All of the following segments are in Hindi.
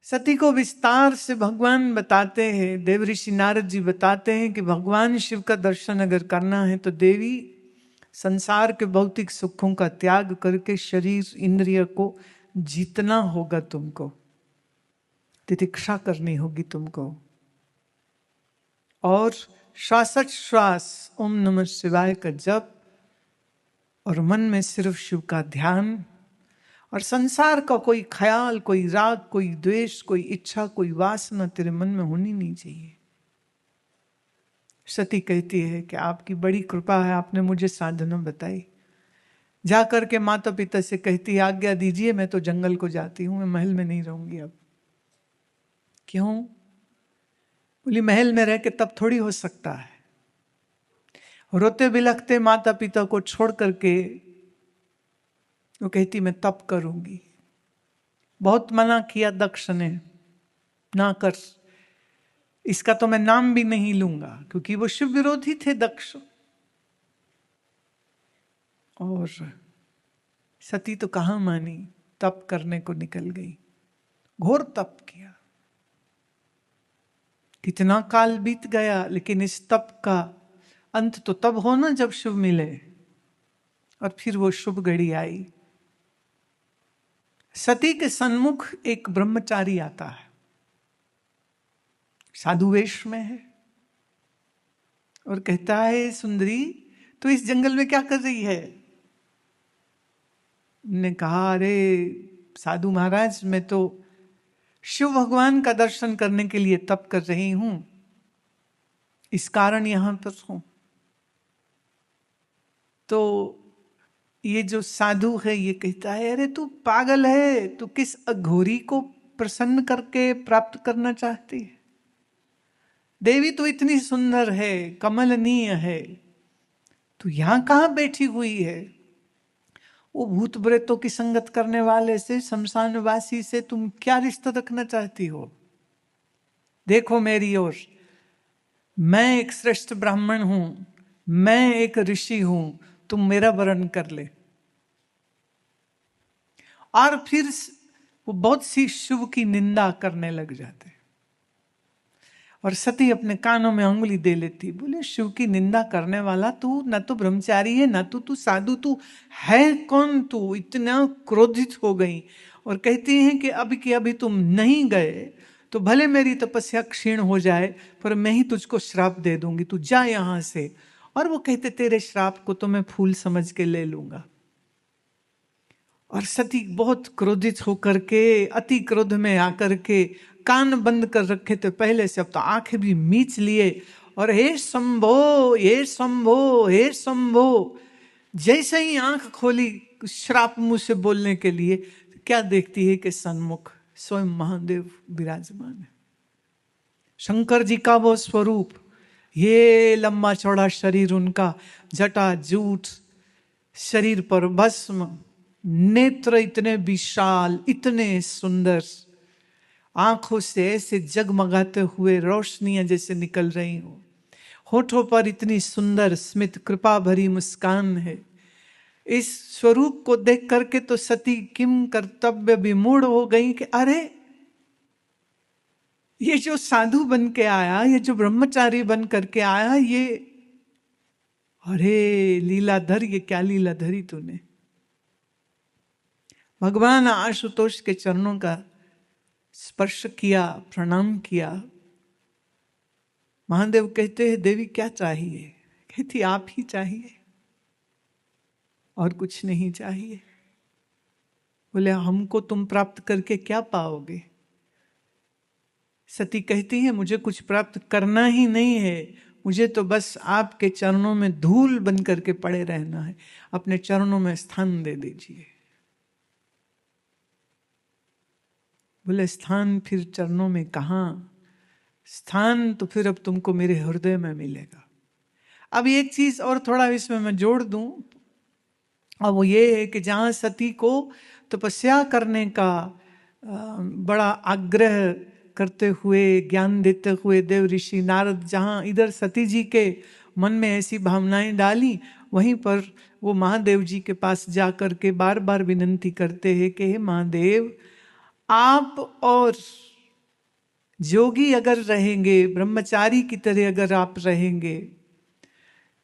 सती को विस्तार से भगवान बताते हैं, देव ऋषि नारद जी बताते हैं कि भगवान शिव का दर्शन अगर करना है तो देवी संसार के भौतिक सुखों का त्याग करके शरीर इंद्रिय को जीतना होगा, तुमको तितिक्षा करनी होगी तुमको, और श्वासोच्छ्वास ओम नमः शिवाय का जप, और मन में सिर्फ शिव का ध्यान, और संसार का कोई ख्याल, कोई राग, कोई द्वेष, कोई इच्छा, कोई वासना तेरे मन में होनी नहीं चाहिए। सती कहती है कि आपकी बड़ी कृपा है, आपने मुझे साधना बताई। जाकर के माता पिता से कहती है आज्ञा दीजिए, मैं तो जंगल को जाती हूं, मैं महल में नहीं रहूंगी अब। क्यों? बोली महल में रह के तब थोड़ी हो सकता है। रोते बिलखते माता पिता को छोड़ करके वो कहती मैं तप करूंगी। बहुत मना किया दक्ष ने, ना कर, इसका तो मैं नाम भी नहीं लूंगा, क्योंकि वो शिव विरोधी थे दक्ष। और सती तो कहां मानी, तप करने को निकल गई, घोर तप किया। कितना काल बीत गया, लेकिन इस तप का अंत तो तब हो ना जब शिव मिले। और फिर वो शुभ घड़ी आई। सती के सन्मुख एक ब्रह्मचारी आता है, साधु वेश में है, और कहता है सुंदरी तू इस जंगल में क्या कर रही है? ने कहा अरे साधु महाराज, मैं तो शिव भगवान का दर्शन करने के लिए तप कर रही हूं, इस कारण यहां पर हूं। तो ये जो साधु है ये कहता है अरे तू पागल है, तू किस अघोरी को प्रसन्न करके प्राप्त करना चाहती है? देवी तो इतनी सुंदर है, कमलनीय है, तू यहां कहां बैठी हुई है? वो भूत प्रेतों की संगत करने वाले से, शमशानवासी से तुम क्या रिश्ता रखना चाहती हो? देखो मेरी ओर, मैं एक श्रेष्ठ ब्राह्मण हूं, मैं एक ऋषि हूं, तुम मेरा वर्ण कर ले। और फिर वो बहुत सी शिव की निंदा करने लग जाते। और सती अपने कानों में उंगली दे लेती, बोले शिव की निंदा करने वाला तू ना तो ब्रह्मचारी है, ना तू साधु, तू है कौन? तू इतना क्रोधित हो गई और कहती हैं कि अभी तुम नहीं गए तो भले मेरी तपस्या क्षीण हो जाए, पर मैं ही तुझको श्राप दे दूंगी, तू जा यहां से। और वो कहते तेरे श्राप को तो मैं फूल समझ के ले लूंगा। और सती बहुत क्रोधित होकर के, अति क्रोध में आकर के, कान बंद कर रखे थे पहले से, अब तो आंखें भी मीच लिए, और हे शंभो, हे शंभो, हे शंभो, जैसे ही आंख खोली श्राप मुंह से बोलने के लिए, क्या देखती है कि सन्मुख स्वयं महादेव विराजमान है। शंकर जी का वो स्वरूप, ये लंबा चौड़ा शरीर उनका, जटा जूट, शरीर पर भस्म, नेत्र इतने विशाल, इतने सुंदर, आंखों से ऐसे जगमगाते हुए रोशनियां जैसे निकल रही हो, होठों पर इतनी सुंदर स्मित कृपा भरी मुस्कान है। इस स्वरूप को देख करके तो सती किम कर्तव्य विमूढ़ हो गई कि अरे ये जो साधु बन के आया, ये जो ब्रह्मचारी बन करके आया, ये अरे लीलाधर, ये क्या लीला धरी तूने? भगवान आशुतोष के चरणों का स्पर्श किया, प्रणाम किया। महादेव कहते हैं देवी क्या चाहिए? कहती आप ही चाहिए, और कुछ नहीं चाहिए। बोले हमको तुम प्राप्त करके क्या पाओगे? सती कहती है मुझे कुछ प्राप्त करना ही नहीं है, मुझे तो बस आपके चरणों में धूल बन करके पड़े रहना है, अपने चरणों में स्थान दे दीजिए। बोले स्थान फिर चरणों में कहाँ? स्थान तो फिर अब तुमको मेरे हृदय में मिलेगा। अब एक चीज और थोड़ा इसमें मैं जोड़ दूं, और वो ये है कि जहां सती को तपस्या करने का बड़ा आग्रह करते हुए, ज्ञान देते हुए देव ऋषि नारद जहां इधर सती जी के मन में ऐसी भावनाएं डाली, वहीं पर वो महादेव जी के पास जाकर के बार बार विनंती करते हैं कि हे महादेव, आप और जोगी अगर रहेंगे, ब्रह्मचारी की तरह अगर आप रहेंगे,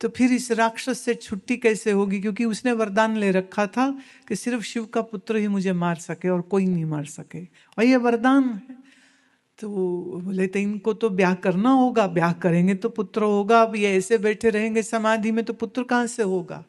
तो फिर इस राक्षस से छुट्टी कैसे होगी? क्योंकि उसने वरदान ले रखा था कि सिर्फ शिव का पुत्र ही मुझे मार सके और कोई नहीं मार सके, और ये वरदान है। तो बोले तो इनको तो ब्याह करना होगा, ब्याह करेंगे तो पुत्र होगा। अब ये ऐसे बैठे रहेंगे समाधि में तो पुत्र कहाँ से होगा?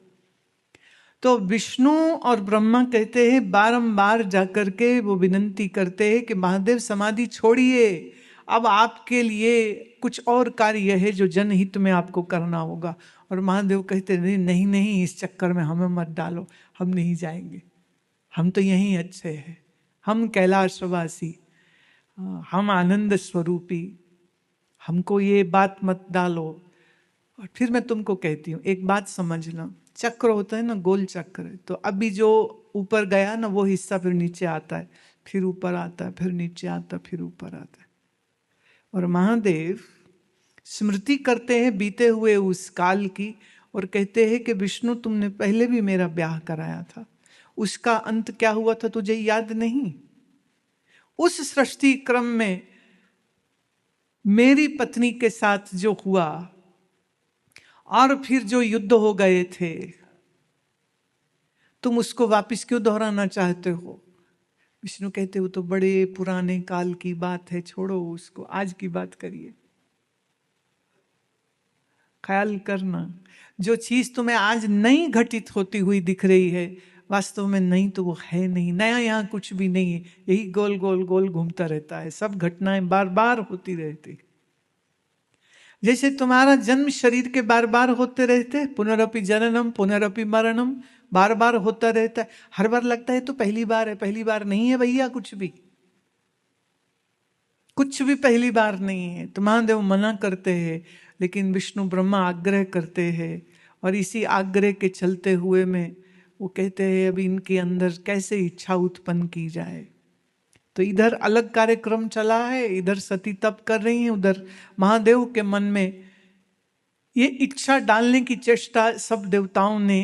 तो विष्णु और ब्रह्मा कहते हैं, बारंबार जाकर के वो विनंती करते हैं कि महादेव समाधि छोड़िए, अब आपके लिए कुछ और कार्य है जो जनहित में आपको करना होगा। और महादेव कहते नहीं नहीं नहीं, इस चक्कर में हमें मत डालो, हम नहीं जाएंगे, हम तो यहीं अच्छे हैं, हम कैलाशवासी, हम आनंद स्वरूपी, हमको ये बात मत डालो। और फिर मैं तुमको कहती हूँ एक बात समझना, चक्र होता है ना, गोल चक्र, तो अभी जो ऊपर गया ना वो हिस्सा फिर नीचे आता है, फिर ऊपर आता है, फिर नीचे आता है, फिर ऊपर आता है। और महादेव स्मृति करते हैं बीते हुए उस काल की, और कहते हैं कि विष्णु तुमने पहले भी मेरा ब्याह कराया था, उसका अंत क्या हुआ था तुझे याद नहीं? उस सृष्टि क्रम में मेरी पत्नी के साथ जो हुआ, और फिर जो युद्ध हो गए थे, तुम उसको वापस क्यों दोहराना चाहते हो? विष्णु कहते हो तो बड़े पुराने काल की बात है, छोड़ो उसको, आज की बात करिए। ख्याल करना, जो चीज तुम्हें आज नई घटित होती हुई दिख रही है, वास्तव में नहीं तो वो है नहीं, नया यहाँ कुछ भी नहीं है, यही गोल गोल गोल घूमता रहता है, सब घटनाएं बार बार होती रहती। जैसे तुम्हारा जन्म शरीर के बार बार होते रहते, पुनरपि जननम पुनरपि मरणम, बार बार होता रहता है। हर बार लगता है तो पहली बार है, पहली बार नहीं है भैया, कुछ भी पहली बार नहीं है। तो महादेव मना करते हैं, लेकिन विष्णु ब्रह्मा आग्रह करते हैं, और इसी आग्रह के चलते हुए में वो कहते हैं अभी इनके अंदर कैसे इच्छा उत्पन्न की जाए। तो इधर अलग कार्यक्रम चला है, इधर सती तप कर रही हैं, उधर महादेव के मन में ये इच्छा डालने की चेष्टा सब देवताओं ने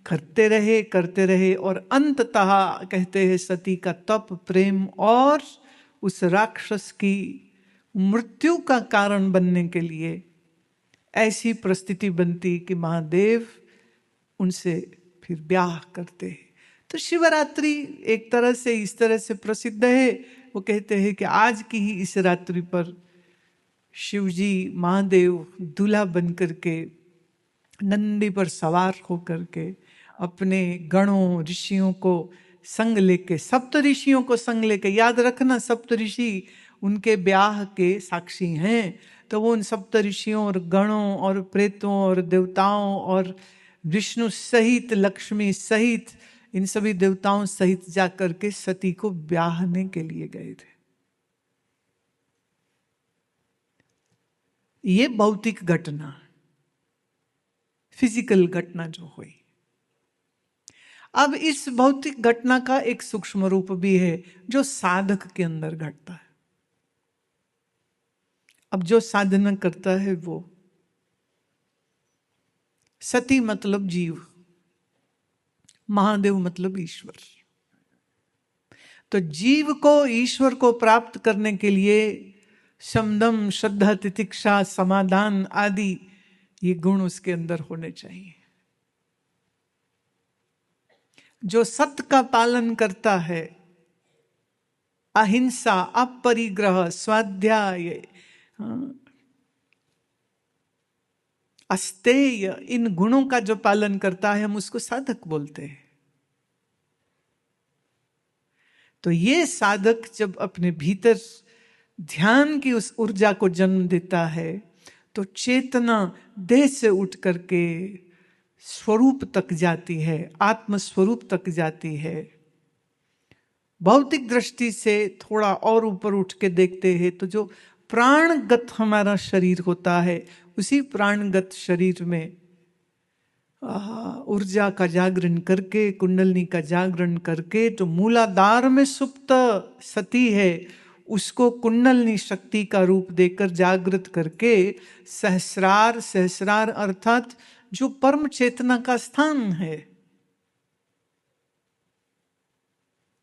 करते रहे, और अंततः कहते हैं सती का तप, प्रेम और उस राक्षस की मृत्यु का कारण बनने के लिए ऐसी परिस्थिति बनती कि महादेव उनसे फिर ब्याह करते हैं। तो शिवरात्रि एक तरह से इस तरह से प्रसिद्ध है। वो कहते हैं कि आज की ही इस रात्रि पर शिवजी महादेव दूल्हा बन करके नंदी पर सवार होकर के अपने गणों ऋषियों को संग लेके, सप्त ऋषियों को संग लेके, याद रखना सप्त ऋषि उनके ब्याह के साक्षी हैं। तो वो उन सप्त ऋषियों और गणों और प्रेतों और देवताओं और विष्णु सहित लक्ष्मी सहित इन सभी देवताओं सहित जाकर के सती को ब्याहने के लिए गए थे। ये भौतिक घटना, फिजिकल घटना जो हुई। अब इस भौतिक घटना का एक सूक्ष्म रूप भी है जो साधक के अंदर घटता है। अब जो साधना करता है वो, सती मतलब जीव, महादेव मतलब ईश्वर। तो जीव को ईश्वर को प्राप्त करने के लिए शमदम, श्रद्धा, तितिक्षा, समाधान आदि ये गुण उसके अंदर होने चाहिए। जो सत्य का पालन करता है, अहिंसा, अपरिग्रह, स्वाध्याय, अस्तेय, इन गुणों का जो पालन करता है हम उसको साधक बोलते हैं। तो ये साधक जब अपने भीतर ध्यान की उस ऊर्जा को जन्म देता है तो चेतना देह से उठ करके स्वरूप तक जाती है, आत्म स्वरूप तक जाती है। भौतिक दृष्टि से थोड़ा और ऊपर उठ के देखते हैं तो जो प्राणगत हमारा शरीर होता है, उसी प्राणगत शरीर में ऊर्जा का जागरण करके, कुंडलनी का जागरण करके, जो मूलाधार में सुप्त सती है उसको कुंडलनी शक्ति का रूप देकर जागृत करके सहस्रार अर्थात जो परम चेतना का स्थान है।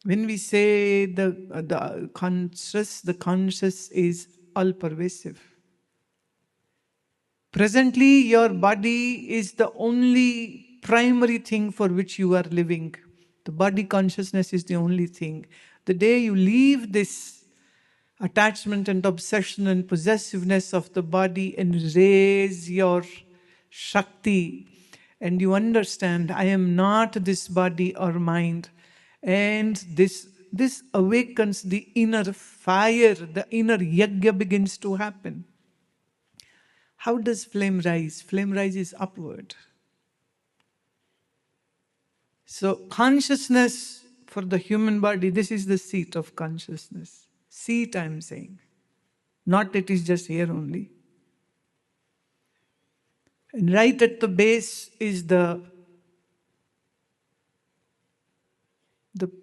When we say the conscious is all pervasive. Presently, your body is the only primary thing for which you are living. The body consciousness is the only thing. The day you leave this attachment and obsession and possessiveness of the body and raise your Shakti, and you understand, I am not this body or mind, and this awakens the inner fire, the inner yajna begins to happen. How does flame rise? Flame rises upward. So consciousness for the human body, this is the seat of consciousness. Seat, I am saying. Not it is just here only. And right at the base is the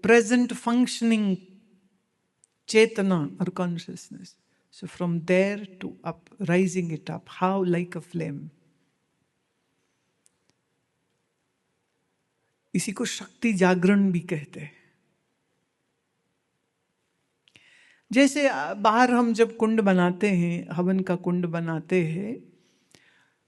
present functioning Chetana or consciousness. So from there to up, rising it up. How? Like a flame. इसी को शक्ति जागरण भी कहते हैं. जैसे बाहर हम जब कुंड बनाते हैं, हवन का कुंड बनाते हैं,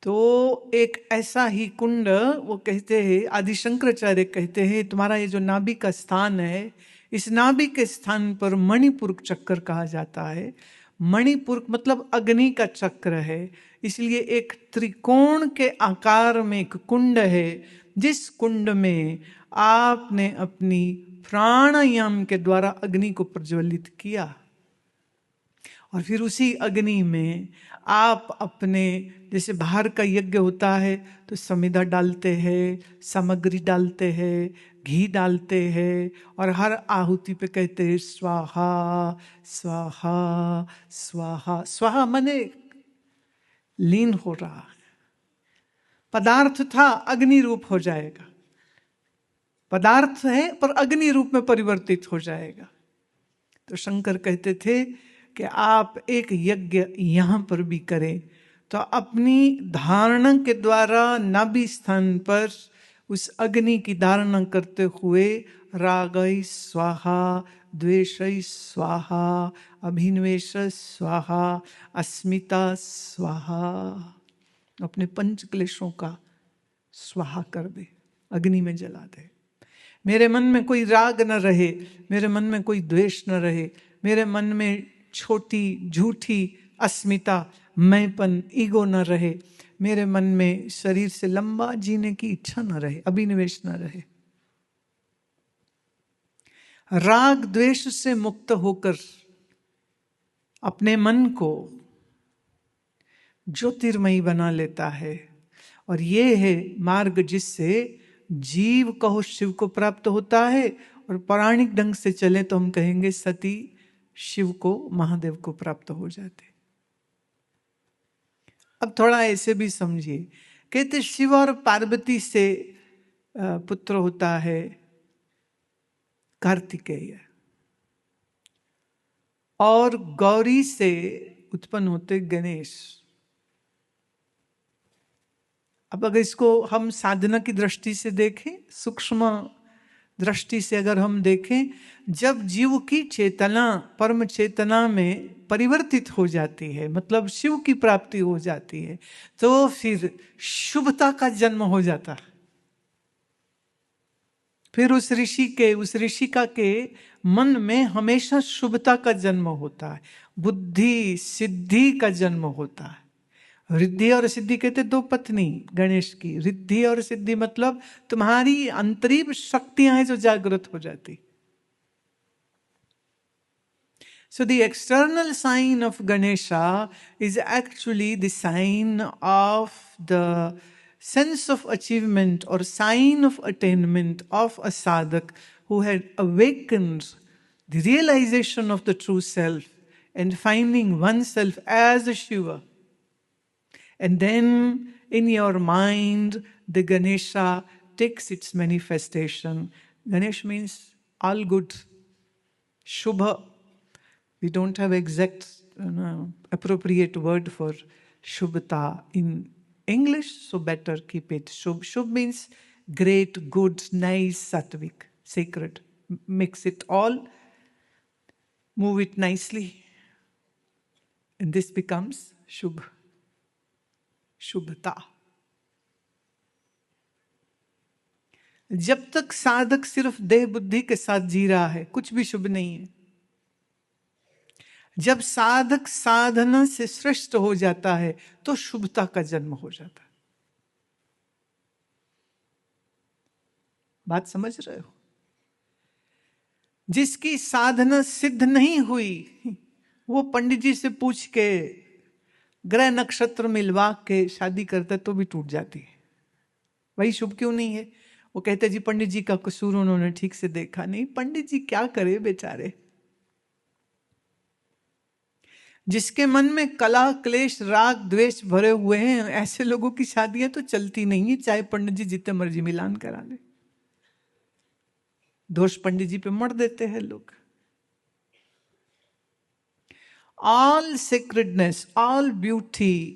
तो एक ऐसा ही कुंड वो कहते हैं, आदि शंकराचार्य कहते हैं, तुम्हारा ये जो नाभि का स्थान है, इस नाभि के स्थान पर मणिपुर चक्र कहा जाता है. मणिपुर मतलब अग्नि का चक्र है. इसलिए एक त्रिकोण के आकार में एक कुंड है, जिस कुंड में आपने अपनी प्राणायाम के द्वारा अग्नि को प्रज्वलित किया, और फिर उसी अग्नि में आप अपने, जैसे बाहर का यज्ञ होता है तो समिधा डालते हैं, सामग्री डालते हैं, घी डालते हैं, और हर आहुति पे कहते हैं स्वाहा स्वाहा स्वाहा. स्वाहा माने लीन हो रहा, पदार्थ था अग्नि रूप हो जाएगा, पदार्थ है पर अग्नि रूप में परिवर्तित हो जाएगा. तो शंकर कहते थे कि आप एक यज्ञ यहाँ पर भी करें, तो अपनी धारणा के द्वारा नाभि स्थान पर उस अग्नि की धारणा करते हुए रागै स्वाहा, द्वेषै स्वाहा, अभिनिवेश स्वाहा, अस्मिता स्वाहा, अपने पंच क्लेशों का स्वाहा कर दे, अग्नि में जला दे. मेरे मन में कोई राग न रहे, मेरे मन में कोई द्वेष न रहे, मेरे मन में छोटी झूठी अस्मिता, मैंपन, ईगो न रहे, मेरे मन में शरीर से लंबा जीने की इच्छा न रहे, अभिनिवेश न रहे. राग द्वेष से मुक्त होकर अपने मन को ज्योतिर्मयी बना लेता है. और ये है मार्ग जिससे जीव कहो शिव को प्राप्त होता है, और पौराणिक ढंग से चले तो हम कहेंगे सती शिव को, महादेव को प्राप्त हो जाते. अब थोड़ा ऐसे भी समझिए, कहते शिव और पार्वती से पुत्र होता है कार्तिकेय, और गौरी से उत्पन्न होते गणेश. अब अगर इसको हम साधना की दृष्टि से देखें, सूक्ष्म दृष्टि से अगर हम देखें, जब जीव की चेतना परम चेतना में परिवर्तित हो जाती है, मतलब शिव की प्राप्ति हो जाती है, तो फिर शुभता का जन्म हो जाता है. फिर उस ऋषिका के मन में हमेशा शुभता का जन्म होता है, बुद्धि सिद्धि का जन्म होता है. रिद्धि और सिद्धि कहते दो पत्नी गणेश की. रिद्धि और सिद्धि मतलब तुम्हारी अंतरीव शक्तियां हैं जो जागृत हो जाती. So the external sign of Ganesha is actually the sign of the sense of achievement or sign of attainment of a sadhak who had awakened the realization of the true self and finding oneself as a Shiva. And then in your mind, the Ganesha takes its manifestation. Ganesh means all good, Shubha. We don't have exact appropriate word for Shubhata in English, so better keep it Shubh. Shubh means great, good, nice, sattvic, sacred. Mix it all, move it nicely. And this becomes शुभ, शुभता। जब तक साधक सिर्फ देह बुद्धि के साथ जी रहा है, कुछ भी शुभ नहीं है। जब साधक साधना से श्रेष्ठ हो जाता है तो शुभता का जन्म हो जाता है। बात समझ रहे हो? जिसकी साधना सिद्ध नहीं हुई वो पंडित जी से पूछ के ग्रह नक्षत्र मिलवा के शादी करता तो भी टूट जाती है। वही शुभ क्यों नहीं है? वो कहते जी पंडित जी का कसूर, उन्होंने ठीक से देखा नहीं। पंडित जी क्या करे बेचारे। जिसके मन में कलह क्लेश राग द्वेष भरे हुए हैं, ऐसे लोगों की शादियां तो चलती नहीं है, चाहे पंडित जी जितने मर्जी मिलान करा ले। दोष पंडित जी पे मर देते हैं लोग। All sacredness, all beauty,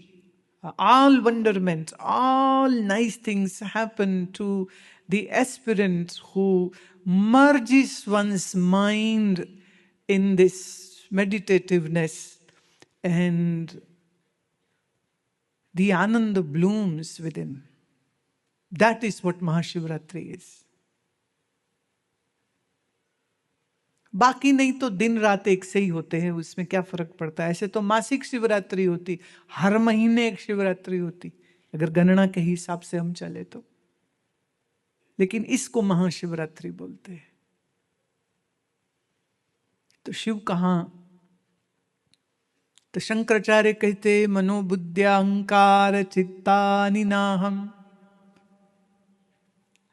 all wonderment, all nice things happen to the aspirant who merges one's mind in this meditativeness, and the ananda blooms within. That is what Mahashivratri is. बाकी नहीं तो दिन रात एक से ही होते हैं, उसमें क्या फर्क पड़ता है। ऐसे तो मासिक शिवरात्रि होती, हर महीने एक शिवरात्रि होती, अगर गणना के हिसाब से हम चले तो। लेकिन इसको महाशिवरात्रि बोलते हैं। तो शिव कहाँ? तो शंकराचार्य कहते मनोबुद्ध्याहंकार चित्तानि नाहम्,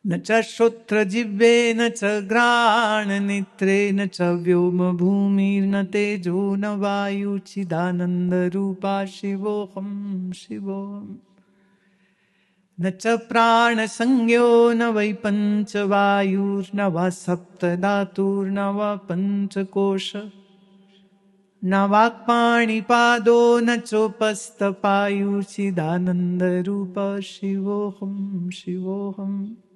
न च श्रोत्र जिह्वे न च घ्राण नेत्रे न च व्योम भूमिर्न तेजो न वायु चिदानंद रूपा शिवोऽहं शिवोऽहम्। न च प्राण संज्ञो न वै पंच वायुर्न वा सप्त धातुर्न वा पंचकोश न वाक्पाणिपादो न चोपस्थपायु चिदानंद रूप शिवोऽहं शिवोऽहम्।